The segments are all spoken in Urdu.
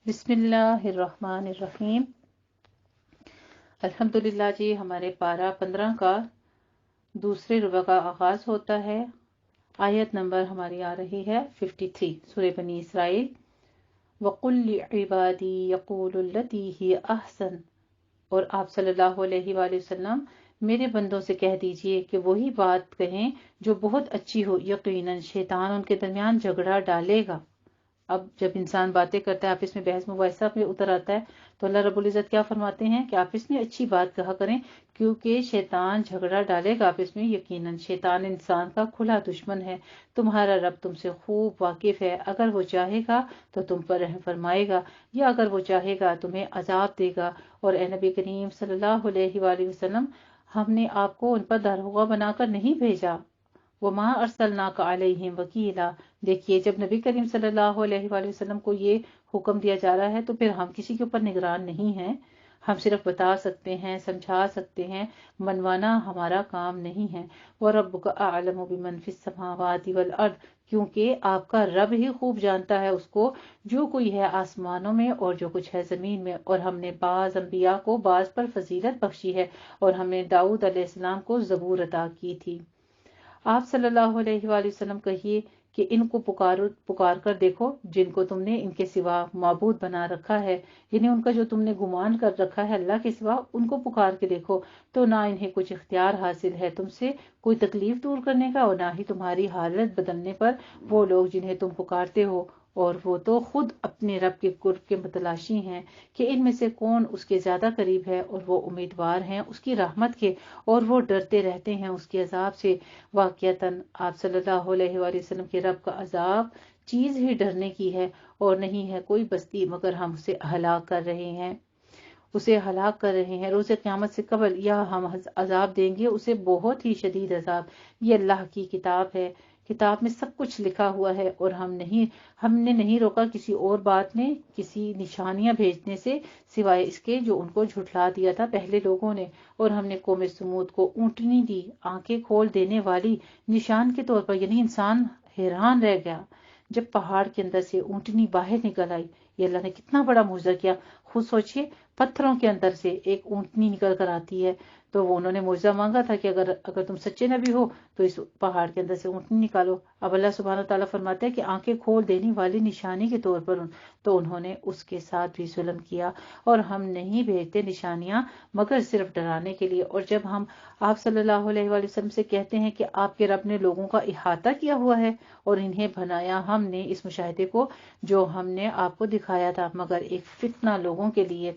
بسم اللہ الرحمن الرحیم۔ الحمدللہ جی، ہمارے پارہ 15 کا دوسرے ربع کا آغاز ہوتا ہے۔ آیت نمبر ہماری آ رہی ہے 53، سورہ بنی اسرائیل۔ وَقُلْ لِعِبَادِي يَقُولُوا الَّتِي هِيَ أَحْسَنُ، اور آپ صلی اللہ علیہ وآلہ وسلم میرے بندوں سے کہہ دیجئے کہ وہی بات کہیں جو بہت اچھی ہو، یقیناً شیطان ان کے درمیان جھگڑا ڈالے گا۔ اب جب انسان باتیں کرتا ہے، آپس میں بحث مباحثہ پہ اتر آتا ہے، تو اللہ رب العزت کیا فرماتے ہیں کہ آپس میں اچھی بات کہا کریں، کیونکہ شیطان جھگڑا ڈالے گا آپس میں۔ یقیناً شیطان انسان کا کھلا دشمن ہے، تمہارا رب تم سے خوب واقف ہے۔ اگر وہ چاہے گا تو تم پر رحم فرمائے گا، یا اگر وہ چاہے گا تمہیں عذاب دے گا۔ اور اے نبی کریم صلی اللہ علیہ وآلہ وسلم، ہم نے آپ کو ان پر داروغہ بنا کر نہیں بھیجا۔ وَمَا أَرْسَلْنَاكَ عَلَيْهِمْ وَكِيلًا، دیکھیے جب نبی کریم صلی اللہ علیہ وآلہ وسلم کو یہ حکم دیا جا رہا ہے تو پھر ہم کسی کے اوپر نگران نہیں ہیں۔ ہم صرف بتا سکتے ہیں، سمجھا سکتے ہیں، منوانا ہمارا کام نہیں ہے۔ وَرَبُّكَ أَعْلَمُ بِمَنْ فِي السَّمَاوَاتِ وَالْأَرْضِ، کیونکہ آپ کا رب ہی خوب جانتا ہے اس کو جو کوئی ہے آسمانوں میں اور جو کچھ ہے زمین میں۔ اور ہم نے بعض انبیاء کو بعض پر فضیلت بخشی ہے، اور ہم نے داؤد علیہ السلام کو زبور عطا کی تھی۔ آپ صلی اللہ علیہ وآلہ وسلم کہیے کہ ان کو پکار کر دیکھو جن کو تم نے ان کے سوا معبود بنا رکھا ہے، یعنی ان کا جو تم نے گمان کر رکھا ہے اللہ کے سوا، ان کو پکار کے دیکھو تو نہ انہیں کچھ اختیار حاصل ہے تم سے کوئی تکلیف دور کرنے کا، اور نہ ہی تمہاری حالت بدلنے پر وہ لوگ جنہیں تم پکارتے ہو۔ اور وہ تو خود اپنے رب کے قرب کے متلاشی ہیں کہ ان میں سے کون اس کے زیادہ قریب ہے، اور وہ امیدوار ہیں اس کی رحمت کے، اور وہ ڈرتے رہتے ہیں اس کے عذاب سے۔ واقعتاً آپ صلی اللہ علیہ وآلہ وسلم کے رب کا عذاب چیز ہی ڈرنے کی ہے، اور نہیں ہے کوئی بستی مگر ہم اسے ہلاک کر رہے ہیں، روز قیامت سے قبل، یا ہم عذاب دیں گے اسے بہت ہی شدید عذاب۔ یہ اللہ کی کتاب ہے، کتاب میں سب کچھ لکھا ہوا ہے، اور ہم نے نہیں روکا کسی اور بات نے کسی نشانیاں بھیجنے سے سوائے اس کے جو ان کو جھٹلا دیا تھا پہلے لوگوں نے۔ اور ہم نے قوم سمود کو اونٹنی دی، آنکھیں کھول دینے والی نشان کے طور پر، یعنی انسان حیران رہ گیا جب پہاڑ کے اندر سے اونٹنی باہر نکل آئی۔ یہ اللہ نے کتنا بڑا معجزہ کیا، خود سوچئے، پتھروں کے اندر سے ایک اونٹنی نکل کر آتی ہے۔ تو وہ انہوں نے معجزہ مانگا تھا کہ اگر تم سچے نبی ہو تو اس پہاڑ کے اندر سے اونٹنی نکالو۔ اب اللہ سبحانہ وتعالیٰ فرماتے ہیں کہ آنکھیں کھول دینے والی نشانی کے طور پر تو انہوں نے اس کے ساتھ بھی ظلم کیا۔ اور ہم نہیں بھیجتے نشانیاں مگر صرف ڈرانے کے لیے۔ اور جب ہم آپ صلی اللہ علیہ وآلہ وسلم سے کہتے ہیں کہ آپ کے رب نے لوگوں کا احاطہ کیا ہوا ہے اور انہیں بنایا ہم نے اس مشاہدے کو جو ہم نے آپ کو دکھایا تھا مگر ایک فتنہ لوگوں کے لیے،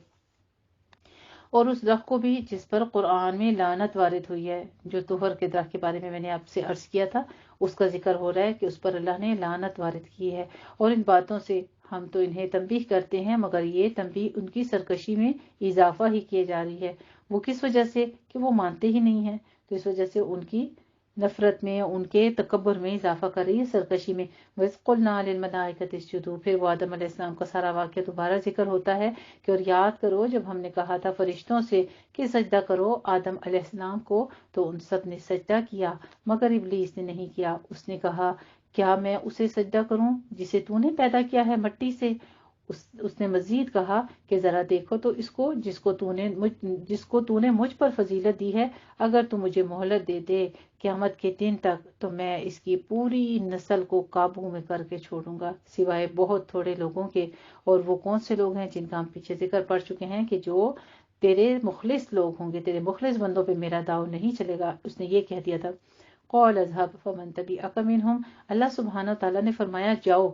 اور اس درخت کو بھی جس پر قرآن میں لعنت وارد ہوئی ہے، جو طور کے درخت کے بارے میں نے آپ سے عرض کیا تھا، اس کا ذکر ہو رہا ہے کہ اس پر اللہ نے لعنت وارد کی ہے۔ اور ان باتوں سے ہم تو انہیں تنبیہ کرتے ہیں مگر یہ تنبیہ ان کی سرکشی میں اضافہ ہی کیے جا رہی ہے۔ وہ کس وجہ سے کہ وہ مانتے ہی نہیں ہیں، تو اس وجہ سے ان کی نفرت میں، ان کے تکبر میں اضافہ کر رہی ہے، سرکشی میں۔ وَإِذْ قُلْنَا لِلْمَلَائِكَةِ اسْجُدُوا، پھر وہ آدم علیہ السلام کا سارا واقعہ دوبارہ ذکر ہوتا ہے کہ اور یاد کرو جب ہم نے کہا تھا فرشتوں سے کہ سجدہ کرو آدم علیہ السلام کو، تو ان سب نے سجدہ کیا مگر ابلیس نے نہیں کیا۔ اس نے کہا کیا میں اسے سجدہ کروں جسے تو نے پیدا کیا ہے مٹی سے؟ اس نے مزید کہا کہ ذرا دیکھو تو اس کو جس کو تو نے مجھ پر فضیلت دی ہے، اگر تو مجھے مہلت دے دے قیامت کے دن تک تو میں اس کی پوری نسل کو قابو میں کر کے چھوڑوں گا سوائے بہت تھوڑے لوگوں کے۔ اور وہ کون سے لوگ ہیں جن کا ہم پیچھے ذکر پڑ چکے ہیں کہ جو تیرے مخلص لوگ ہوں گے، تیرے مخلص بندوں پہ میرا داؤ نہیں چلے گا۔ اس نے یہ کہہ دیا تھا قال اذهب فمن تبعك منهم، اللہ سبحانہ تعالیٰ نے فرمایا جاؤ،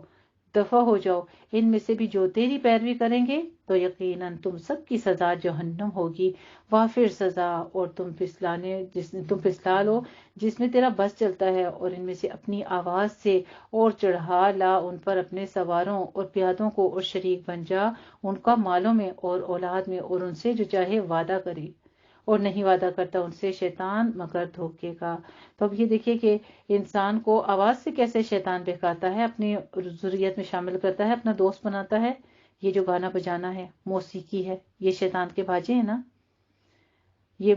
دفع ہو جاؤ، ان میں سے بھی جو تیری پیروی کریں گے تو یقیناً تم سب کی سزا جہنم ہوگی، وافر سزا، اور تم پھسلا لو جس میں تیرا بس چلتا ہے، اور ان میں سے اپنی آواز سے اور چڑھا لا ان پر اپنے سواروں اور پیادوں کو، اور شریک بن جا ان کا مالوں میں اور اولاد میں، اور ان سے جو چاہے وعدہ کرے، اور نہیں وعدہ کرتا ان سے شیطان مگر دھوکے کا۔ تو اب یہ دیکھیے کہ انسان کو آواز سے کیسے شیطان بہکاتا ہے، اپنی ذریت میں شامل کرتا ہے، اپنا دوست بناتا ہے۔ یہ جو گانا بجانا ہے، موسیقی ہے، یہ شیطان کے باجے ہیں نا، یہ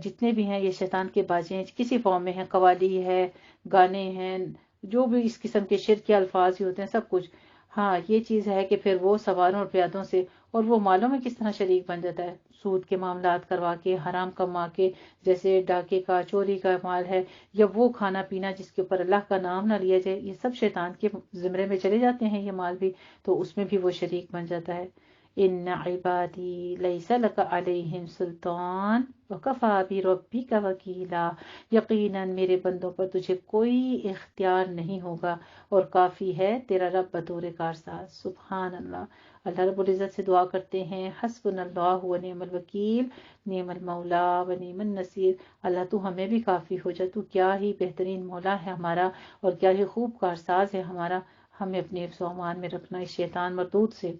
جتنے بھی ہیں یہ شیطان کے باجے ہیں، کسی فارم میں ہیں، قوالی ہے، گانے ہیں، جو بھی اس قسم کے شرک کے الفاظ ہی ہوتے ہیں، سب کچھ ہاں یہ چیز ہے کہ پھر وہ سواروں اور پیادوں سے اور وہ مالوں میں کس طرح شریک بن جاتا ہے، سود کے معاملات کروا کے، حرام کما کے، جیسے ڈاکے کا، چوری کا مال ہے، یا وہ کھانا پینا جس کے اوپر اللہ کا نام نہ لیا جائے، یہ سب شیطان کے زمرے میں چلے جاتے ہیں یہ مال بھی، تو اس میں بھی وہ شریک بن جاتا ہے۔ ان عبادی لیس لک علیہم سلطان وکفی بربک وکیلا، یقیناً میرے بندوں پر تجھے کوئی اختیار نہیں ہوگا اور کافی ہے تیرا رب بطور کارساز۔ سبحان اللہ۔ اللہ رب العزت سے دعا کرتے ہیں حسبنا اللہ و نعم الوکیل، نعم المولا و نعم النصیر۔ اللہ تو ہمیں بھی کافی ہو جا، تو کیا ہی بہترین مولا ہے ہمارا اور کیا ہی خوب کارساز ہے ہمارا، ہمیں اپنے حفظ و امان میں رکھنا اس شیطان مردود سے۔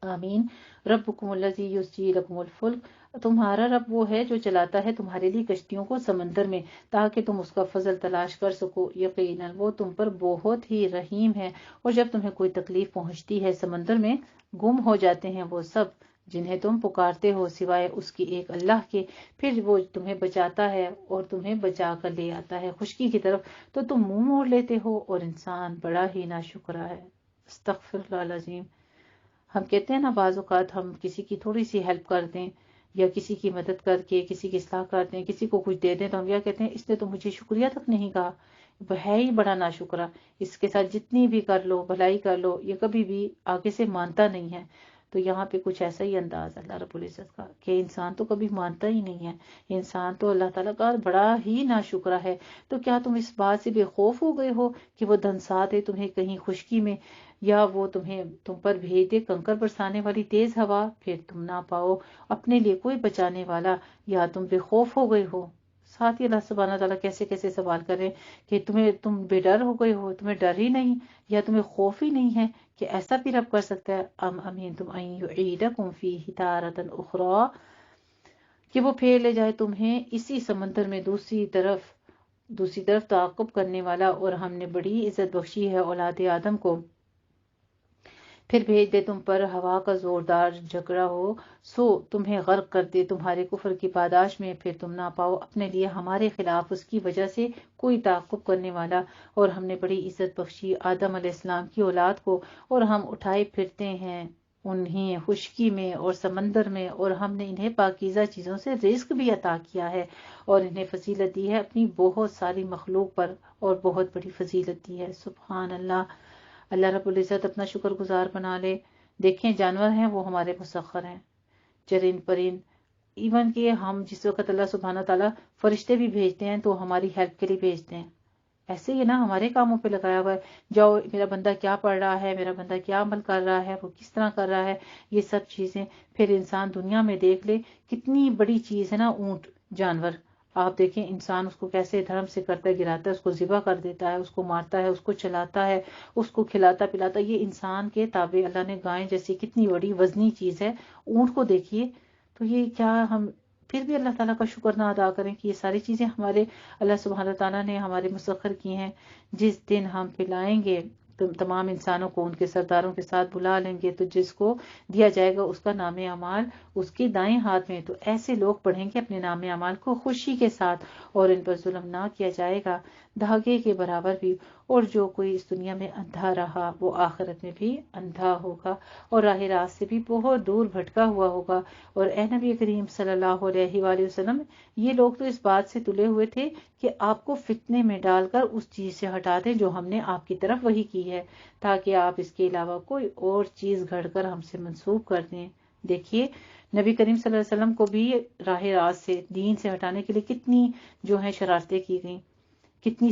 آمین۔ ربکم الذی یزجی لکم الفلک، تمہارا رب وہ ہے جو چلاتا ہے تمہارے لیے کشتیوں کو سمندر میں تاکہ تم اس کا فضل تلاش کر سکو، یقیناً وہ تم پر بہت ہی رحیم ہے۔ اور جب تمہیں کوئی تکلیف پہنچتی ہے سمندر میں، گم ہو جاتے ہیں وہ سب جنہیں تم پکارتے ہو سوائے اس کی ایک اللہ کے، پھر وہ تمہیں بچاتا ہے اور تمہیں بچا کر لے آتا ہے خشکی کی طرف، تو تم منہ موڑ لیتے ہو اور انسان بڑا ہی ناشکرا ہے۔ استغفر اللہ العظیم۔ ہم کہتے ہیں نا بعض اوقات ہم کسی کی تھوڑی سی ہیلپ کر دیں یا کسی کی مدد کر کے کسی کی اصلاح کر دیں، کسی کو کچھ دے دیں، تو ہم کیا کہتے ہیں، اس نے تو مجھے شکریہ تک نہیں کہا، وہ ہے ہی بڑا ناشکرا، اس کے ساتھ جتنی بھی کر لو بھلائی کر لو یہ کبھی بھی آگے سے مانتا نہیں ہے۔ تو یہاں پہ کچھ ایسا ہی انداز اللہ رب العزت کا کہ انسان تو کبھی مانتا ہی نہیں ہے، انسان تو اللہ تعالیٰ کا بڑا ہی ناشکرا ہے۔ تو کیا تم اس بات سے بے خوف ہو گئے ہو کہ وہ دھنسا دے تمہیں کہیں خشکی میں، یا وہ تم پر بھیج دے کنکر برسانے والی تیز ہوا، پھر تم نہ پاؤ اپنے لیے کوئی بچانے والا، یا تم بے خوف ہو گئے ہو۔ ساتھ ہی اللہ سبحانہ تعالیٰ کیسے کیسے سوال کر رہے ہیں کہ تم بے ڈر ہو گئے ہو، تمہیں ڈر ہی نہیں یا تمہیں خوف ہی نہیں ہے کہ ایسا بھی رب کر سکتا ہے۔ ام امنتم ان یعیدکم فیہ تارۃ اخری، کہ وہ پھیر لے جائے تمہیں اسی سمندر میں دوسری طرف تعاقب کرنے والا، اور ہم نے بڑی عزت بخشی ہے اولاد آدم کو، پھر بھیج دے تم پر ہوا کا زوردار جھگڑا ہو، سو تمہیں غرق کر دے تمہارے کفر کی پاداش میں، پھر تم نہ پاؤ اپنے لیے ہمارے خلاف اس کی وجہ سے کوئی تعاقب کرنے والا۔ اور ہم نے بڑی عزت بخشی آدم علیہ السلام کی اولاد کو، اور ہم اٹھائے پھرتے ہیں انہیں خشکی میں اور سمندر میں، اور ہم نے انہیں پاکیزہ چیزوں سے رزق بھی عطا کیا ہے، اور انہیں فضیلت دی ہے اپنی بہت ساری مخلوق پر، اور بہت بڑی فضیلت دی ہے۔ سبحان اللہ۔ اللہ رب العزت اپنا شکر گزار بنا لے۔ دیکھیں جانور ہیں وہ ہمارے مسخر ہیں، چرند پرند، ایون کہ ہم جس وقت اللہ سبحانہ تعالیٰ فرشتے بھی بھیجتے ہیں تو ہماری ہیلپ کے لیے بھیجتے ہیں، ایسے ہی نا ہمارے کاموں پہ لگایا ہوا ہے، جاؤ میرا بندہ کیا پڑھ رہا ہے، میرا بندہ کیا عمل کر رہا ہے، وہ کس طرح کر رہا ہے، یہ سب چیزیں۔ پھر انسان دنیا میں دیکھ لے کتنی بڑی چیز ہے نا اونٹ، جانور، آپ دیکھیں انسان اس کو کیسے دھرم سے کرتا ہے، گراتا ہے، اس کو ذبح کر دیتا ہے، اس کو مارتا ہے، اس کو چلاتا ہے، اس کو کھلاتا پلاتا، یہ انسان کے تابع اللہ نے گائے جیسی کتنی بڑی وزنی چیز ہے، اونٹ کو دیکھیے۔ تو یہ کیا ہم پھر بھی اللہ تعالیٰ کا شکر نہ ادا کریں کہ یہ ساری چیزیں ہمارے اللہ سبحانہ تعالیٰ نے ہمارے مسخر کی ہیں۔ جس دن ہم پلائیں گے تمام انسانوں کو ان کے سرداروں کے ساتھ بلا لیں گے، تو جس کو دیا جائے گا اس کا نام اعمال اس کے دائیں ہاتھ میں، تو ایسے لوگ پڑھیں گے اپنے نام اعمال کو خوشی کے ساتھ، اور ان پر ظلم نہ کیا جائے گا دھاگے کے برابر بھی۔ اور جو کوئی اس دنیا میں اندھا رہا وہ آخرت میں بھی اندھا ہوگا اور راہ راست سے بھی بہت دور بھٹکا ہوا ہوگا۔ اور اے نبی کریم صلی اللہ علیہ وآلہ وسلم، یہ لوگ تو اس بات سے تلے ہوئے تھے کہ آپ کو فتنے میں ڈال کر اس چیز سے ہٹا دیں جو ہم نے آپ کی طرف وحی کی ہے، تاکہ آپ اس کے علاوہ کوئی اور چیز گھڑ کر ہم سے منسوب کر دیں۔ دیکھیے نبی کریم صلی اللہ علیہ وسلم کو بھی راہ راست سے، دین سے ہٹانے کے لیے کتنی جو ہیں شرارتیں کی گئیں، کتنی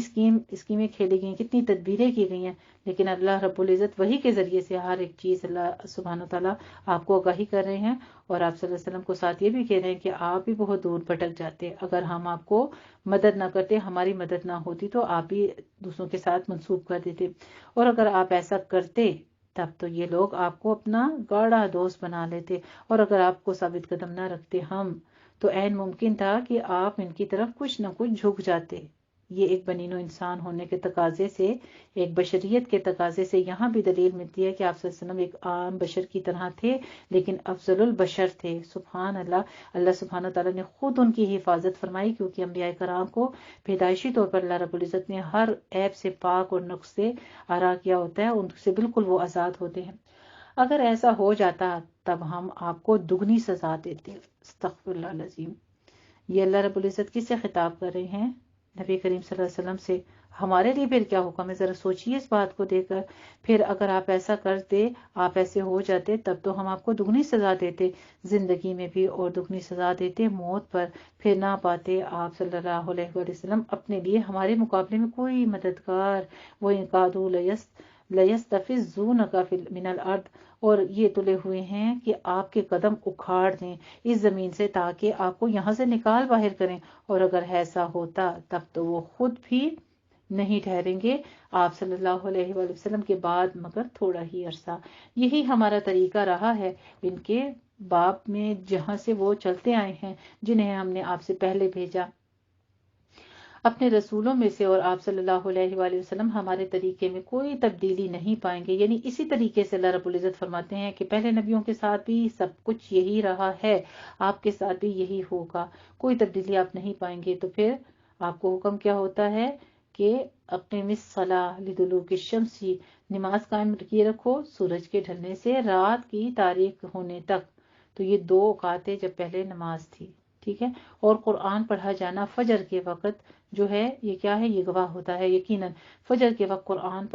اسکیمیں کھیلی گئیں، کتنی تدبیریں کی گئی ہیں، لیکن اللہ رب العزت وحی کے ذریعے سے ہر ایک چیز اللہ سبحانہ تعالیٰ آپ کو آگاہی کر رہے ہیں، اور آپ صلی اللہ علیہ وسلم کو ساتھ یہ بھی کہہ رہے ہیں کہ آپ بھی بہت دور بھٹک جاتے اگر ہم آپ کو مدد نہ کرتے، ہماری مدد نہ ہوتی تو آپ بھی دوسروں کے ساتھ منسوب کر دیتے، اور اگر آپ ایسا کرتے تب تو یہ لوگ آپ کو اپنا گاڑا دوست بنا لیتے، اور اگر آپ کو ثابت قدم نہ رکھتے ہم، تو عین ممکن تھا کہ آپ ان کی طرف کچھ نہ کچھ جھک جاتے۔ یہ ایک بنی نوع انسان ہونے کے تقاضے سے، ایک بشریت کے تقاضے سے یہاں بھی دلیل ملتی ہے کہ آپ صلی اللہ علیہ وسلم ایک عام بشر کی طرح تھے، لیکن افضل البشر تھے۔ سبحان اللہ، اللہ سبحانہ تعالیٰ نے خود ان کی حفاظت فرمائی، کیونکہ انبیاء کرام کو پیدائشی طور پر اللہ رب العزت نے ہر عیب سے پاک اور نقص سے آرا کیا ہوتا ہے، ان سے بالکل وہ آزاد ہوتے ہیں۔ اگر ایسا ہو جاتا تب ہم آپ کو دگنی سزا دیتے۔ استغفر اللہ العظیم۔ یہ اللہ رب العزت کس سے خطاب کر رہے ہیں؟ نبی کریم صلی اللہ علیہ وسلم سے۔ ہمارے لیے پھر کیا حکم ہے، ذرا سوچیے اس بات کو دیکھ کر۔ پھر اگر آپ ایسا کرتے، آپ ایسے ہو جاتے، تب تو ہم آپ کو دگنی سزا دیتے، زندگی میں بھی، اور دگنی سزا دیتے موت پر۔ پھر نہ پاتے آپ صلی اللہ علیہ وآلہ وسلم اپنے لیے ہمارے مقابلے میں کوئی مددگار۔ وہ قادوا لیستفزونک من الارض، اور یہ تلے ہوئے ہیں کہ آپ کے قدم اکھاڑ دیں اس زمین سے، تاکہ آپ کو یہاں سے نکال باہر کریں، اور اگر ایسا ہوتا تب تو وہ خود بھی نہیں ٹھہریں گے آپ صلی اللہ علیہ وآلہ وسلم کے بعد مگر تھوڑا ہی عرصہ۔ یہی ہمارا طریقہ رہا ہے ان کے باپ میں، جہاں سے وہ چلتے آئے ہیں، جنہیں ہم نے آپ سے پہلے بھیجا اپنے رسولوں میں سے، اور آپ صلی اللہ علیہ وآلہ وسلم ہمارے طریقے میں کوئی تبدیلی نہیں پائیں گے۔ یعنی اسی طریقے سے اللہ رب العزت فرماتے ہیں کہ پہلے نبیوں کے ساتھ بھی سب کچھ یہی رہا ہے، آپ کے ساتھ بھی یہی ہوگا، کوئی تبدیلی آپ نہیں پائیں گے۔ تو پھر آپ کو حکم کیا ہوتا ہے کہ اقیم الصلاۃ لدلوک الشمس، نماز قائم کیے رکھو سورج کے ڈھلنے سے رات کی تاریک ہونے تک۔ تو یہ 2 اوقات جب پہلے نماز تھی، ٹھیک ہے۔ اور قرآن پڑھا جانا فجر کے وقت جو ہے، یہ کیا ہے، یہ گواہ ہوتا ہے یقیناً فجر کے وقت قرآن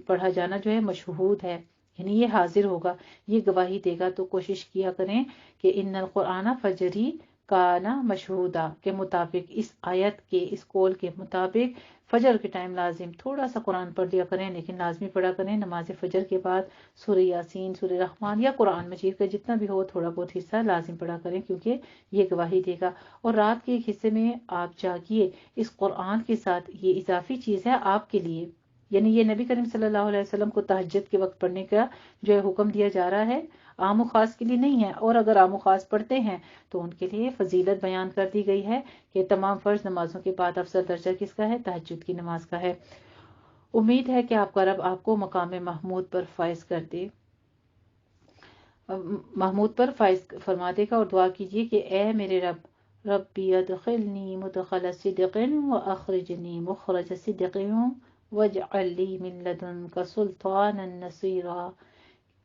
پڑھا جانا جو ہے مشہود ہے، یعنی یہ حاضر ہوگا، یہ گواہی دے گا۔ تو کوشش کیا کریں کہ ان القرآن فجری کانا مشہودا کے مطابق، اس آیت کے، اس قول کے مطابق فجر کے ٹائم لازم تھوڑا سا قرآن پڑھ لیا کریں، لیکن لازمی پڑھا کریں نماز فجر کے بعد سورہ یاسین، سورہ رحمان یا قرآن مجید کا جتنا بھی ہو تھوڑا بہت حصہ لازم پڑھا کریں، کیونکہ یہ گواہی دے گا۔ اور رات کے ایک حصے میں آپ جاگیے اس قرآن کے ساتھ، یہ اضافی چیز ہے آپ کے لیے، یعنی یہ نبی کریم صلی اللہ علیہ وسلم کو تہجد کے وقت پڑھنے کا جو ہے حکم دیا جا رہا ہے، عام و خاص کے لیے نہیں ہے۔ اور اگر عام و خاص پڑھتے ہیں تو ان کے لیے فضیلت بیان کر دی گئی ہے کہ تمام فرض نمازوں کے بعد افضل درجہ کس کا ہے، تہجد کی نماز کا ہے۔ امید ہے کہ آپ کا رب آپ کو مقام محمود پر فائز کر دے، محمود پر فائز فرما دے گا۔ اور دعا کیجیے کہ اے میرے ربی ادخلنی مدخل صدق واخرجنی مخرج صدق واجعل لی من لدنک سلطانا نصیرا۔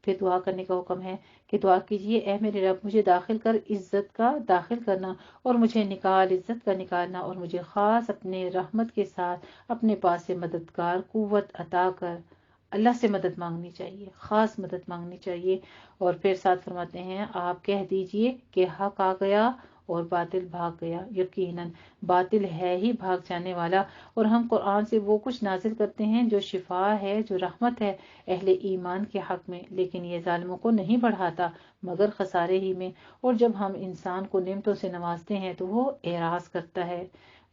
پھر دعا کرنے کا حکم ہے کہ دعا کیجیے اے میرے رب مجھے داخل کر عزت کا داخل کرنا، اور مجھے نکال عزت کا نکالنا، اور مجھے خاص اپنے رحمت کے ساتھ اپنے پاس سے مددگار قوت عطا کر۔ اللہ سے مدد مانگنی چاہیے، خاص مدد مانگنی چاہیے۔ اور پھر ساتھ فرماتے ہیں آپ کہہ دیجئے کہ حق آ گیا اور باطل بھاگ گیا، یقیناً باطل ہے ہی بھاگ جانے والا۔ اور ہم قرآن سے وہ کچھ نازل کرتے ہیں جو شفا ہے، جو رحمت ہے اہل ایمان کے حق میں، لیکن یہ ظالموں کو نہیں بڑھاتا مگر خسارے ہی میں۔ اور جب ہم انسان کو نعمتوں سے نوازتے ہیں تو وہ اعراض کرتا ہے،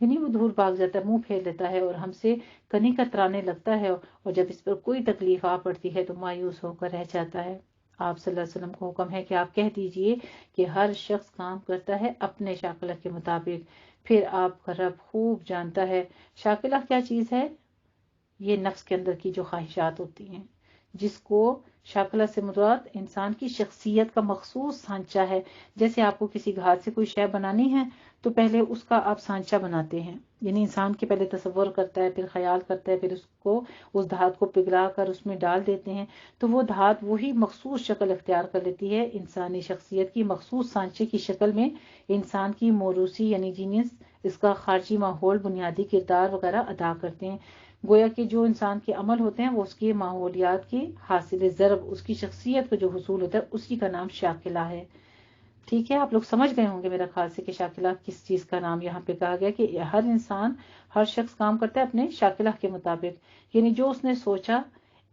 یعنی وہ دور بھاگ جاتا ہے، منہ پھیر لیتا ہے، اور ہم سے کنی کترانے لگتا ہے، اور جب اس پر کوئی تکلیف آ پڑتی ہے تو مایوس ہو کر رہ جاتا ہے۔ آپ صلی اللہ علیہ وسلم کو حکم ہے کہ آپ کہہ دیجئے کہ ہر شخص کام کرتا ہے اپنے شاکلہ کے مطابق، پھر آپ کا رب خوب جانتا ہے۔ شاکلہ کیا چیز ہے؟ یہ نفس کے اندر کی جو خواہشات ہوتی ہیں، جس کو شاکلہ سے مراد انسان کی شخصیت کا مخصوص سانچہ ہے۔ جیسے آپ کو کسی گھاس سے کوئی شے بنانی ہے تو پہلے اس کا آپ سانچہ بناتے ہیں، یعنی انسان کے پہلے تصور کرتا ہے، پھر خیال کرتا ہے، پھر اس دھات کو پگھلا کر اس میں ڈال دیتے ہیں، تو وہ دھات وہی مخصوص شکل اختیار کر لیتی ہے انسانی شخصیت کی مخصوص سانچے کی شکل میں۔ انسان کی موروثی یعنی جینیس، اس کا خارجی ماحول بنیادی کردار وغیرہ ادا کرتے ہیں۔ گویا کہ جو انسان کے عمل ہوتے ہیں وہ اس کے ماحولیات کی حاصل ضرب، اس کی شخصیت کو جو حصول ہوتا ہے اسی کا نام شاکلہ ہے۔ ٹھیک ہے، آپ لوگ سمجھ گئے ہوں گے میرا خیال سے کہ شاکلہ کس چیز کا نام یہاں پہ کہا گیا، کہ ہر انسان، ہر شخص کام کرتا ہے اپنے شاکلہ کے مطابق، یعنی جو اس نے سوچا،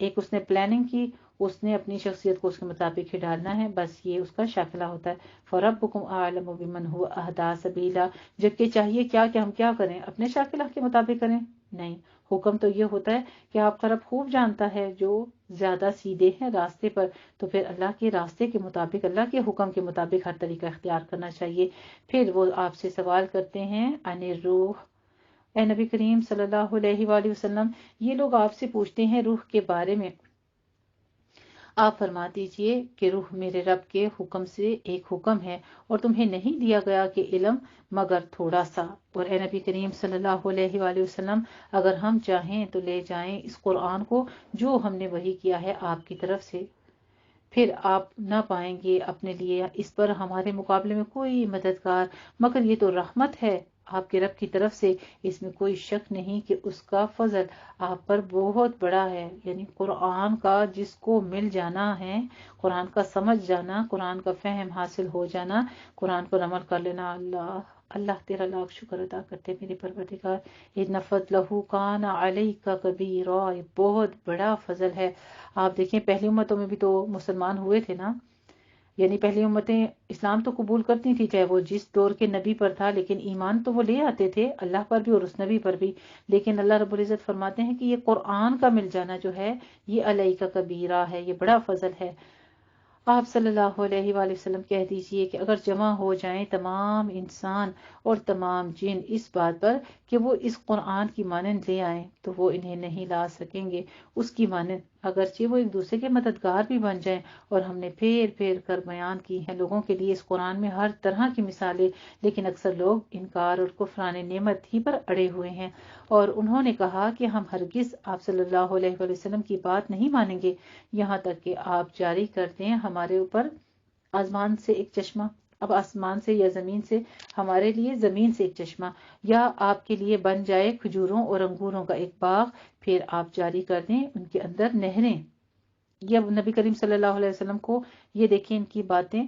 ایک اس نے پلاننگ کی، اس نے اپنی شخصیت کو اس کے مطابق ہی ڈالنا ہے، بس یہ اس کا شاکلہ ہوتا ہے۔ فَرَبُّكُمْ أَعْلَمُ بِمَنْ هُوَ أَهْدَىٰ سَبِيلًا، جبکہ چاہیے کیا کہ ہم کیا کریں، اپنے شاکلہ کے مطابق کریں؟ نہیں، حکم تو یہ ہوتا ہے کہ آپ کا رب خوب جانتا ہے جو زیادہ سیدھے ہیں راستے پر، تو پھر اللہ کے راستے کے مطابق، اللہ کے حکم کے مطابق ہر طریقہ اختیار کرنا چاہیے۔ پھر وہ آپ سے سوال کرتے ہیں عن الروح، اے نبی کریم صلی اللہ علیہ وآلہ وسلم، یہ لوگ آپ سے پوچھتے ہیں روح کے بارے میں، آپ فرما دیجئے کہ روح میرے رب کے حکم سے ایک حکم ہے، اور تمہیں نہیں دیا گیا کہ علم مگر تھوڑا سا۔ اور اے نبی کریم صلی اللہ علیہ وآلہ وسلم، اگر ہم چاہیں تو لے جائیں اس قرآن کو جو ہم نے وحی کیا ہے آپ کی طرف سے، پھر آپ نہ پائیں گے اپنے لیے اس پر ہمارے مقابلے میں کوئی مددگار، مگر یہ تو رحمت ہے آپ کے رب کی طرف سے، اس میں کوئی شک نہیں کہ اس کا فضل آپ پر بہت بڑا ہے۔ یعنی قرآن کا جس کو مل جانا ہے، قرآن کا سمجھ جانا، قرآن کا فہم حاصل ہو جانا، قرآن پر عمل کر لینا، اللہ اللہ تیرا لاکھ شکر ادا کرتے میرے پروردگار، ان فضلہ کان علیک کبیرا، یہ بہت بڑا فضل ہے۔ آپ دیکھیں پہلی امتوں میں بھی تو مسلمان ہوئے تھے نا، یعنی پہلی امتیں اسلام تو قبول کرتی تھی چاہے وہ جس دور کے نبی پر تھا، لیکن ایمان تو وہ لے آتے تھے اللہ پر بھی اور اس نبی پر بھی، لیکن اللہ رب العزت فرماتے ہیں کہ یہ قرآن کا مل جانا جو ہے یہ علیہ کا کبیرہ ہے، یہ بڑا فضل ہے۔ آپ صلی اللہ علیہ وآلہ وسلم کہہ دیجئے کہ اگر جمع ہو جائیں تمام انسان اور تمام جن اس بات پر کہ وہ اس قرآن کی مانند لے آئیں تو وہ انہیں نہیں لا سکیں گے اس کی مانند، اگرچہ وہ ایک دوسرے کے مددگار بھی بن جائیں۔ اور ہم نے پھیر پھیر کر بیان کی ہیں لوگوں کے لیے اس قرآن میں ہر طرح کی مثالیں، لیکن اکثر لوگ انکار اور کفران نعمت ہی پر اڑے ہوئے ہیں، اور انہوں نے کہا کہ ہم ہرگز آپ صلی اللہ علیہ وآلہ وسلم کی بات نہیں مانیں گے یہاں تک کہ آپ جاری کر دیں ہمارے اوپر آسمان سے ایک چشمہ، اب آسمان سے یا زمین سے، ہمارے لیے زمین سے ایک چشمہ، یا آپ کے لیے بن جائے کھجوروں اور انگوروں کا ایک باغ، پھر آپ جاری کر دیں ان کے اندر نہریں۔ یہ نبی کریم صلی اللہ علیہ وسلم کو یہ دیکھیں ان کی باتیں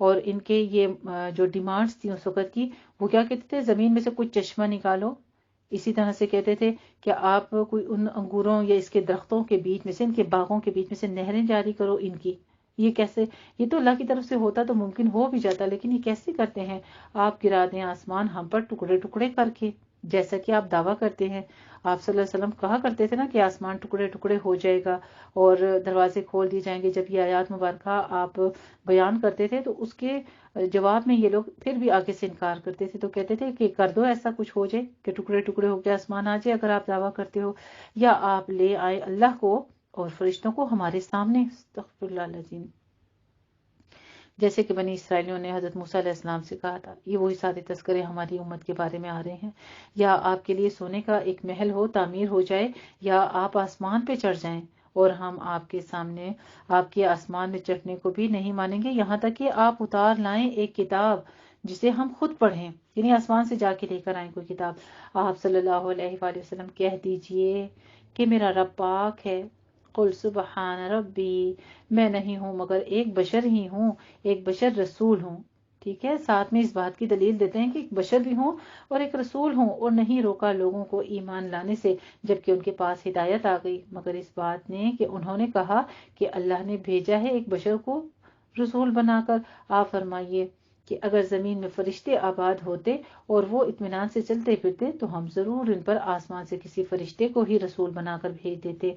اور ان کے یہ جو ڈیمانڈز تھی اس وقت کی، وہ کیا کہتے تھے؟ زمین میں سے کوئی چشمہ نکالو، اسی طرح سے کہتے تھے کہ آپ کوئی ان انگوروں یا اس کے درختوں کے بیچ میں سے، ان کے باغوں کے بیچ میں سے نہریں جاری کرو ان کی۔ یہ کیسے؟ یہ تو اللہ کی طرف سے ہوتا تو ممکن ہو بھی جاتا، لیکن یہ کیسے کرتے ہیں؟ آپ گرا دیں آسمان ہم پر ٹکڑے ٹکڑے کر کے، جیسا کہ آپ دعویٰ کرتے ہیں۔ آپ صلی اللہ علیہ وسلم کہا کرتے تھے نا کہ آسمان ٹکڑے ٹکڑے ہو جائے گا اور دروازے کھول دیے جائیں گے، جب یہ آیات مبارکہ آپ بیان کرتے تھے تو اس کے جواب میں یہ لوگ پھر بھی آگے سے انکار کرتے تھے، تو کہتے تھے کہ کر دو ایسا کچھ ہو جائے کہ ٹکڑے ٹکڑے ہو کے آسمان آ جائے اگر آپ دعویٰ کرتے ہو، یا آپ لے آئے اللہ کو اور فرشتوں کو ہمارے سامنے۔ استغفر اللہ العظیم۔ جیسے کہ بنی اسرائیلیوں نے حضرت موسیٰ علیہ السلام سے کہا تھا، یہ وہی سارے تذکرے ہماری امت کے بارے میں آ رہے ہیں، یا آپ کے لیے سونے کا ایک محل ہو تعمیر ہو جائے، یا آپ آسمان پہ چڑھ جائیں اور ہم آپ کے سامنے آپ کے آسمان میں چڑھنے کو بھی نہیں مانیں گے، یہاں تک کہ آپ اتار لائیں ایک کتاب جسے ہم خود پڑھیں، یعنی آسمان سے جا کے لے کر آئیں کوئی کتاب۔ آپ صلی اللہ علیہ وآلہ وسلم کہہ دیجئے کہ میرا رب پاک ہے، قل سبحان ربی، میں نہیں ہوں مگر ایک بشر ہی ہوں، ایک بشر رسول ہوں۔ ٹھیک ہے، ساتھ میں اس بات کی دلیل دیتے ہیں کہ ایک بشر بھی ہوں اور ایک رسول ہوں، اور نہیں روکا لوگوں کو ایمان لانے سے جبکہ ان کے پاس ہدایت آ گئی، مگر اس بات نے کہ انہوں نے کہا کہ اللہ نے بھیجا ہے ایک بشر کو رسول بنا کر۔ آپ فرمائیے کہ اگر زمین میں فرشتے آباد ہوتے اور وہ اطمینان سے چلتے پھرتے تو ہم ضرور ان پر آسمان سے کسی فرشتے کو ہی رسول بنا کر بھیج دیتے۔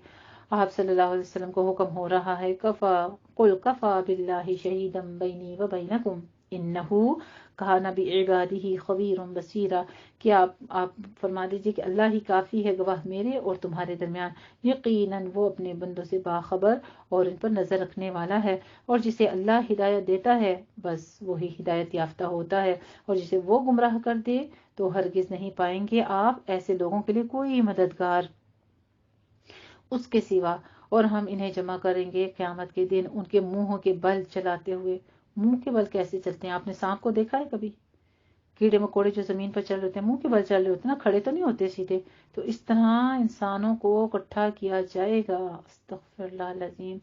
آپ صلی اللہ علیہ وسلم کو حکم ہو رہا ہے، کفا قل کفا باللہ شہیدا بینی و بینکم انہ کان بعبادہ خبیر بصیرا، کہ آپ فرما دیجئے کہ اللہ ہی کافی ہے گواہ میرے اور تمہارے درمیان، یقیناً وہ اپنے بندوں سے باخبر اور ان پر نظر رکھنے والا ہے، اور جسے اللہ ہدایت دیتا ہے بس وہی ہدایت یافتہ ہوتا ہے، اور جسے وہ گمراہ کر دے تو ہرگز نہیں پائیں گے آپ ایسے لوگوں کے لیے کوئی مددگار اس کے سوا۔ اور ہم انہیں جمع کریں گے قیامت کے دن ان کے منہوں کے بل چلاتے ہوئے۔ منہ کے بل کیسے چلتے ہیں؟ آپ نے سانپ کو دیکھا ہے کبھی؟ کیڑے مکوڑے جو زمین پر چل رہے ہوتے ہیں منہ کے بل چل رہے ہوتے ہیں نا، کھڑے تو نہیں ہوتے سیدھے، تو اس طرح انسانوں کو اکٹھا کیا جائے گا۔ استغفر اللہ العظیم۔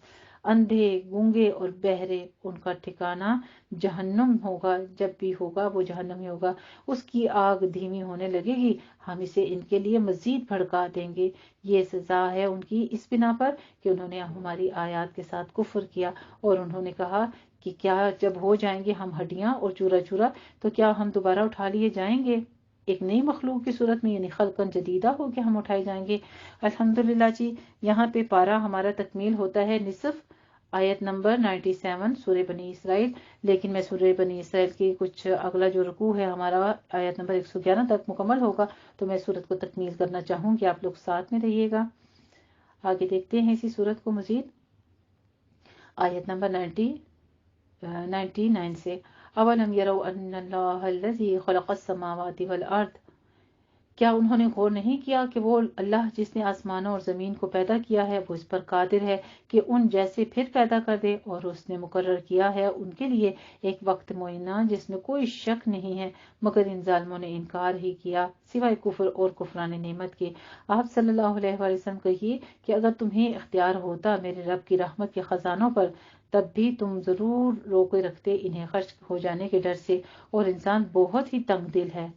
اندھے گونگے اور بہرے، ان کا ٹھکانہ جہنم ہوگا، جب بھی ہوگا وہ جہنم ہی ہوگا، اس کی آگ دھیمی ہونے لگے گی، ہم اسے ان کے لیے مزید بھڑکا دیں گے۔ یہ سزا ہے ان کی اس بنا پر کہ انہوں نے ہماری آیات کے ساتھ کفر کیا، اور انہوں نے کہا کہ کیا جب ہو جائیں گے ہم ہڈیاں اور چورا چورا تو کیا ہم دوبارہ اٹھا لیے جائیں گے ایک نئی مخلوق کی صورت میں، یعنی خلقاً جدیدہ ہو کے ہم اٹھائے جائیں گے۔ الحمدللہ جی، یہاں پہ پارہ ہمارا تکمیل ہوتا ہے نصف آیت نمبر 97 سورہ بنی اسرائیل. لیکن میں سورہ بنی اسرائیل کی کچھ اگلا جو رکوع ہے ہمارا آیت نمبر 111 تک مکمل ہوگا، تو میں سورت کو تکمیل کرنا چاہوں گی، آپ لوگ ساتھ میں رہیے گا. آگے دیکھتے ہیں اسی سورت کو مزید. آیت نمبر 99 سے اولم یروا ان اللہ الذی خلق السماوات والارض، کیا انہوں نے غور نہیں کیا کہ وہ اللہ جس نے آسمانوں اور زمین کو پیدا کیا ہے وہ اس پر قادر ہے کہ ان جیسے پھر پیدا کر دے، اور اس نے مقرر کیا ہے ان کے لیے ایک وقت معینہ جس میں کوئی شک نہیں ہے، مگر ان ظالموں نے انکار ہی کیا سوائے کفر اور کفران نعمت کے. آپ صلی اللہ علیہ وآلہ وسلم کہیے کہ اگر تمہیں اختیار ہوتا میرے رب کی رحمت کے خزانوں پر، تب بھی تم ضرور روکے رکھتے انہیں خرچ ہو جانے کے ڈر سے، اور انسان بہت ہی تنگ دل ہے.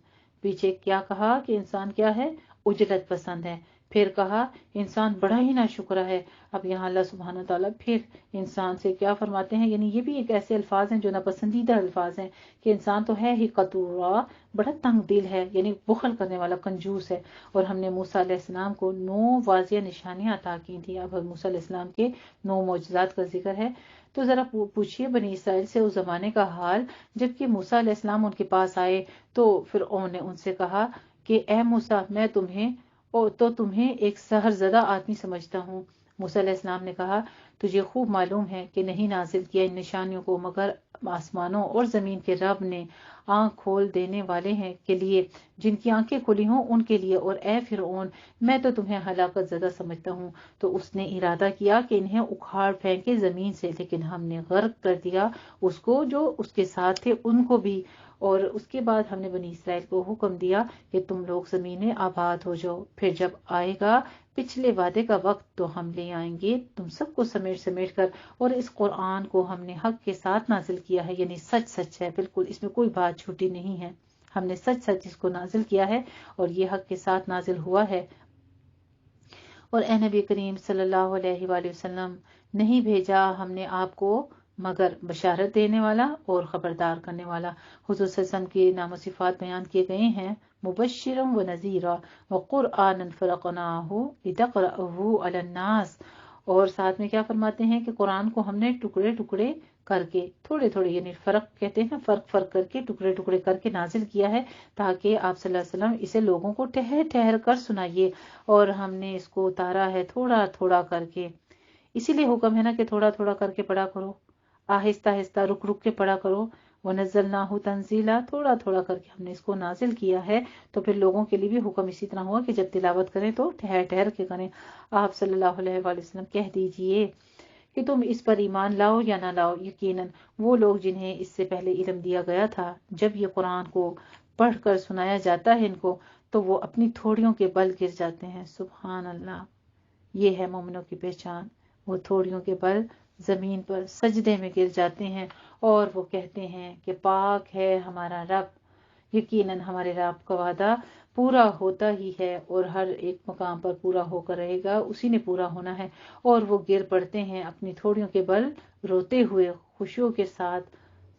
پیچھے کیا کہا کہ انسان کیا ہے؟ اجلت پسند ہے. پھر کہا انسان بڑا ہی ناشکرا ہے. اب یہاں اللہ سبحانہ تعالیٰ پھر انسان سے کیا فرماتے ہیں، یعنی یہ بھی ایک ایسے الفاظ ہیں جو ناپسندیدہ الفاظ ہیں کہ انسان تو ہے ہی قطورا، بڑا تنگ دل ہے، یعنی بخل کرنے والا، کنجوس ہے. اور ہم نے موسیٰ علیہ السلام کو 9 واضح نشانیاں عطا کی تھیں. اب موسیٰ علیہ السلام کے 9 معجزات کا ذکر ہے. تو ذرا پوچھیے بنی اسرائیل سے اس زمانے کا حال، جبکہ موسیٰ علیہ السلام ان کے پاس آئے تو فرعون نے ان سے کہا کہ اے موسیٰ میں تمہیں ایک سحر زدہ آدمی سمجھتا ہوں. موسیٰ علیہ السلام نے کہا تجھے خوب معلوم ہے کہ نہیں نازل کیا ان نشانیوں کو مگر آسمانوں اور زمین کے رب نے، آنکھ کھول دینے والے ہیں کے لیے، جن کی آنکھیں کھلی ہوں ان کے لیے. اور اے فرعون میں تو تمہیں ہلاکت زدہ سمجھتا ہوں. تو اس نے ارادہ کیا کہ انہیں اکھاڑ پھینکے زمین سے، لیکن ہم نے غرق کر دیا اس کو جو اس کے ساتھ تھے ان کو بھی. اور اس کے بعد ہم نے بنی اسرائیل کو حکم دیا کہ تم لوگ زمین میں آباد ہو جاؤ، پھر جب آئے گا پچھلے وعدے کا وقت تو ہم لے آئیں گے تم سب کو سمیٹ سمیٹ کر. اور اس قرآن کو ہم نے حق کے ساتھ نازل کیا ہے، یعنی سچ سچ ہے بالکل، اس میں کوئی بات جھوٹی نہیں ہے. ہم نے سچ سچ اس کو نازل کیا ہے اور یہ حق کے ساتھ نازل ہوا ہے. اور اے نبی کریم صلی اللہ علیہ وآلہ وسلم نہیں بھیجا ہم نے آپ کو مگر بشارت دینے والا اور خبردار کرنے والا. حضور صلی اللہ علیہ وسلم کے نام و صفات بیان کیے گئے ہیں، مبشرا و نذیرا وقرآنا فرقناہ لتقرأہ علی الناس. اور ساتھ میں کیا فرماتے ہیں کہ قرآن کو ہم نے ٹکڑے ٹکڑے کر کے، تھوڑے تھوڑے یعنی فرق کہتے ہیں، فرق کر کے ٹکڑے ٹکڑے کر کے نازل کیا ہے تاکہ آپ صلی اللہ علیہ وسلم اسے لوگوں کو ٹھہر ٹھہر کر سنائیے. اور ہم نے اس کو اتارا ہے تھوڑا تھوڑا کر کے، اسی لیے حکم ہے نا کہ تھوڑا تھوڑا کر کے پڑھا کرو، آہستہ آہستہ رک رک کے پڑھا کرو. وَنَزَّلْنَاهُ تَنزِيلًا، تھوڑا تھوڑا کر کے ہم نے اس کو نازل کیا ہے. تو پھر لوگوں کے لیے بھی حکم اسی طرح ہوا کہ جب تلاوت کریں تو ٹھہر ٹھہر کے کریں. آپ صلی اللہ علیہ وآلہ وسلم کہہ دیجئے کہ تم اس پر ایمان لاؤ یا نہ لاؤ، یقیناً وہ لوگ جنہیں اس سے پہلے علم دیا گیا تھا جب یہ قرآن کو پڑھ کر سنایا جاتا ہے ان کو تو وہ اپنی تھوڑیوں کے بل گر جاتے ہیں. سبحان اللہ، یہ ہے مومنوں کی پہچان. وہ تھوڑیوں کے بل زمین پر سجدے میں گر جاتے ہیں اور وہ کہتے ہیں کہ پاک ہے ہمارا رب، یقیناً ہمارے رب کا وعدہ پورا ہوتا ہی ہے اور ہر ایک مقام پر پورا ہو کر رہے گا، اسی نے پورا ہونا ہے. اور وہ گر پڑتے ہیں اپنی تھوڑیوں کے بل روتے ہوئے خشوع کے ساتھ.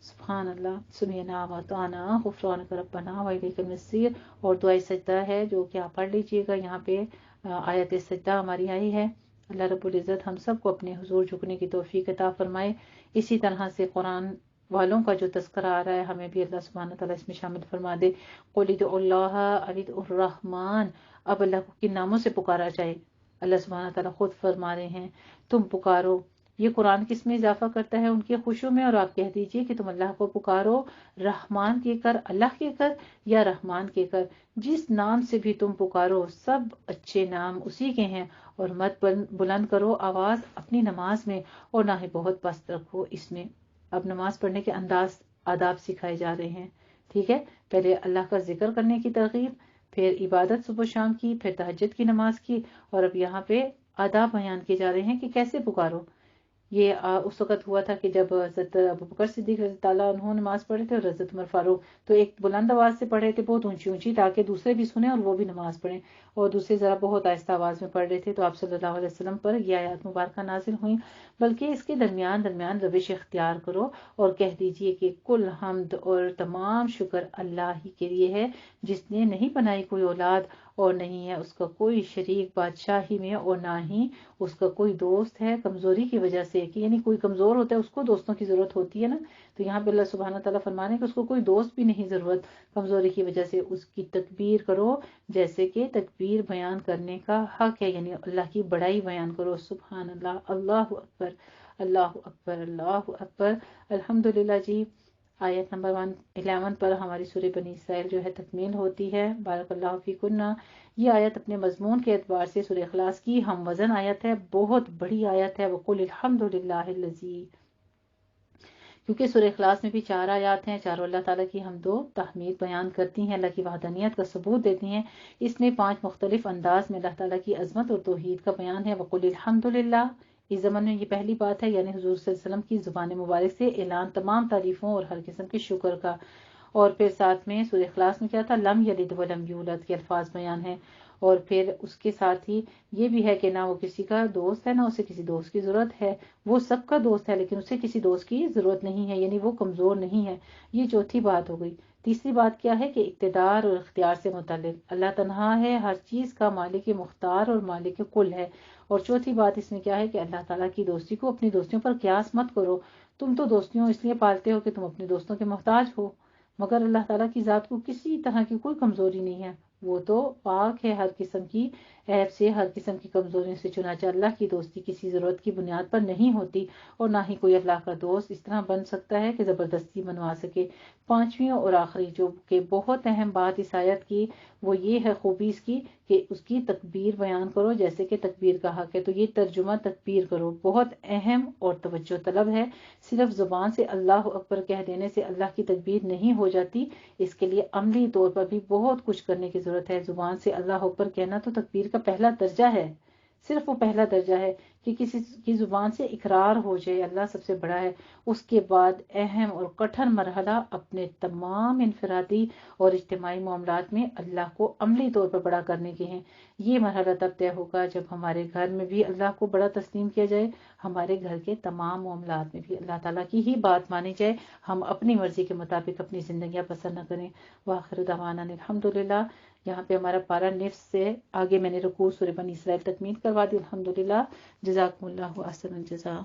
سبحان اللہ، سمعنا واطعنا غفرانک ربنا والیک المصیر. اور دعائے سجدہ ہے جو کہ آپ پڑھ لیجئے گا. یہاں پہ آیت سجدہ ہماری آئی ہے. اللہ رب العزت ہم سب کو اپنے حضور جھکنے کی توفیق عطا فرمائے. اسی طرح سے قرآن والوں کا جو تذکرہ آ رہا ہے ہمیں بھی اللہ سبحانہ تعالیٰ اس میں شامل فرما دے. قُلِ ادْعُوا اللَّهَ أَوِ ادْعُوا الرَّحْمَٰنَ، اب اللہ کو کن ناموں سے پکارا جائے. اللہ سبحانہ تعالیٰ خود فرما رہے ہیں تم پکارو. یہ قرآن کس میں اضافہ کرتا ہے؟ ان کی خشوع میں. اور آپ کہہ دیجئے کہ تم اللہ کو پکارو رحمان کے کر، اللہ کے کر یا رحمان کے کر، جس نام سے بھی تم پکارو سب اچھے نام اسی کے ہیں. اور مت بلند کرو آواز اپنی نماز میں اور نہ ہی بہت پست رکھو اس میں. اب نماز پڑھنے کے انداز آداب سکھائے جا رہے ہیں. ٹھیک ہے، پہلے اللہ کا ذکر کرنے کی ترغیب، پھر عبادت صبح و شام کی، پھر تہجد کی نماز کی، اور اب یہاں پہ آداب بیان کیے جا رہے ہیں کہ کیسے پکارو. یہ اس وقت ہوا تھا کہ جب حضرت ابوبکر صدیق رضی اللہ عنہ نماز پڑھے تھے اور حضرت عمر فاروق تو ایک بلند آواز سے پڑھے تھے، بہت اونچی اونچی، تاکہ دوسرے بھی سنیں اور وہ بھی نماز پڑھیں. اور دوسرے ذرا بہت آہستہ آواز میں پڑھ رہے تھے. تو آپ صلی اللہ علیہ وسلم پر یہ آیات مبارکہ نازل ہوئیں. بلکہ اس کے درمیان روش اختیار کرو اور کہہ دیجئے کہ کل حمد اور تمام شکر اللہ ہی کے لیے ہے جس نے نہیں بنائی کوئی اولاد اور نہیں ہے اس کا کوئی شریک بادشاہی میں، اور نہ ہی اس کا کوئی دوست ہے کمزوری کی وجہ سے، کہ یعنی کوئی کمزور ہوتا ہے اس کو دوستوں کی ضرورت ہوتی ہے نا، تو یہاں پہ اللہ سبحانہ تعالیٰ فرمانے ہیں کہ اس کو کوئی دوست بھی نہیں ضرورت کمزوری کی وجہ سے، اس کی تکبیر کرو جیسے کہ تکبیر بیان کرنے کا حق ہے، یعنی اللہ کی بڑائی بیان کرو، سبحان اللہ، اللہ اکبر، اللہ اکبر، اللہ اکبر، الحمدللہ جی۔ آیت نمبر 111 پر ہماری سورہ بنی اسرائیل جو ہے تکمیل ہوتی ہے، بارک اللہ فیکن۔ یہ آیت اپنے مضمون کے اعتبار سے سورہ اخلاص کی ہم وزن آیت ہے، بہت بڑی آیت ہے، وقل الحمدللہ الذی، کیونکہ سورہ اخلاص میں بھی 4 آیات ہیں، چاروں اللہ تعالیٰ کی حمد و تحمید بیان کرتی ہیں، اللہ کی وحدانیت کا ثبوت دیتی ہیں۔ اس میں 5 مختلف انداز میں اللہ تعالیٰ کی عظمت اور توحید کا بیان ہے، وقل الحمدللہ۔ اس زمن میں یہ پہلی بات ہے، یعنی حضور صلی اللہ علیہ وسلم کی زبان مبارک سے اعلان تمام تعریفوں اور ہر قسم کے شکر کا۔ اور پھر ساتھ میں سورہ اخلاص میں کیا تھا، لم یلد ولم یولد کے الفاظ بیان ہیں، اور پھر اس کے ساتھ ہی یہ بھی ہے کہ نہ وہ کسی کا دوست ہے، نہ اسے کسی دوست کی ضرورت ہے، وہ سب کا دوست ہے لیکن اسے کسی دوست کی ضرورت نہیں ہے، یعنی وہ کمزور نہیں ہے۔ یہ چوتھی بات ہو گئی۔ تیسری بات کیا ہے کہ اقتدار اور اختیار سے متعلق اللہ تنہا ہے، ہر چیز کا مالک مختار اور مالک کل ہے۔ اور چوتھی بات اس میں کیا ہے کہ اللہ تعالیٰ کی دوستی کو اپنی دوستیوں پر قیاس مت کرو، تم تو دوستیوں اس لیے پالتے ہو کہ تم اپنے دوستوں کے محتاج ہو، مگر اللہ تعالیٰ کی ذات کو کسی طرح کی کوئی کمزوری نہیں ہے، وہ تو پاک ہے ہر قسم کی عیب سے، ہر قسم کی کمزوریوں سے، چنانچہ اللہ کی دوستی کسی ضرورت کی بنیاد پر نہیں ہوتی، اور نہ ہی کوئی اللہ کا دوست اس طرح بن سکتا ہے کہ زبردستی بنوا سکے۔ پانچویں اور آخری جو کہ بہت اہم بات اس آیت کی، وہ یہ ہے خوبی اس کی کہ اس کی تکبیر بیان کرو جیسے کہ تکبیر کا حق ہے، تو یہ ترجمہ تکبیر کرو بہت اہم اور توجہ طلب ہے۔ صرف زبان سے اللہ اکبر کہہ دینے سے اللہ کی تکبیر نہیں ہو جاتی، اس کے لیے عملی طور پر بھی بہت کچھ کرنے کی ضرورت ہے۔ زبان سے اللہ اکبر کہنا تو تکبیر کا پہلا درجہ ہے، صرف وہ پہلا درجہ ہے کہ کسی کی زبان سے اقرار ہو جائے اللہ سب سے بڑا ہے۔ اس کے بعد اہم اور کٹھن مرحلہ اپنے تمام انفرادی اور اجتماعی معاملات میں اللہ کو عملی طور پر بڑا کرنے کے ہیں۔ یہ مرحلہ تب طے ہوگا جب ہمارے گھر میں بھی اللہ کو بڑا تسلیم کیا جائے، ہمارے گھر کے تمام معاملات میں بھی اللہ تعالیٰ کی ہی بات مانی جائے، ہم اپنی مرضی کے مطابق اپنی زندگیاں بسر نہ کریں۔ وآخر دعوانا الحمدللہ۔ یہاں پہ ہمارا پارہ نصف سے آگے میں نے رکوع سورہ بنی اسرائیل تکمیل کروا دی، الحمدللہ۔ جزاکم اللہ احسن الجزاء۔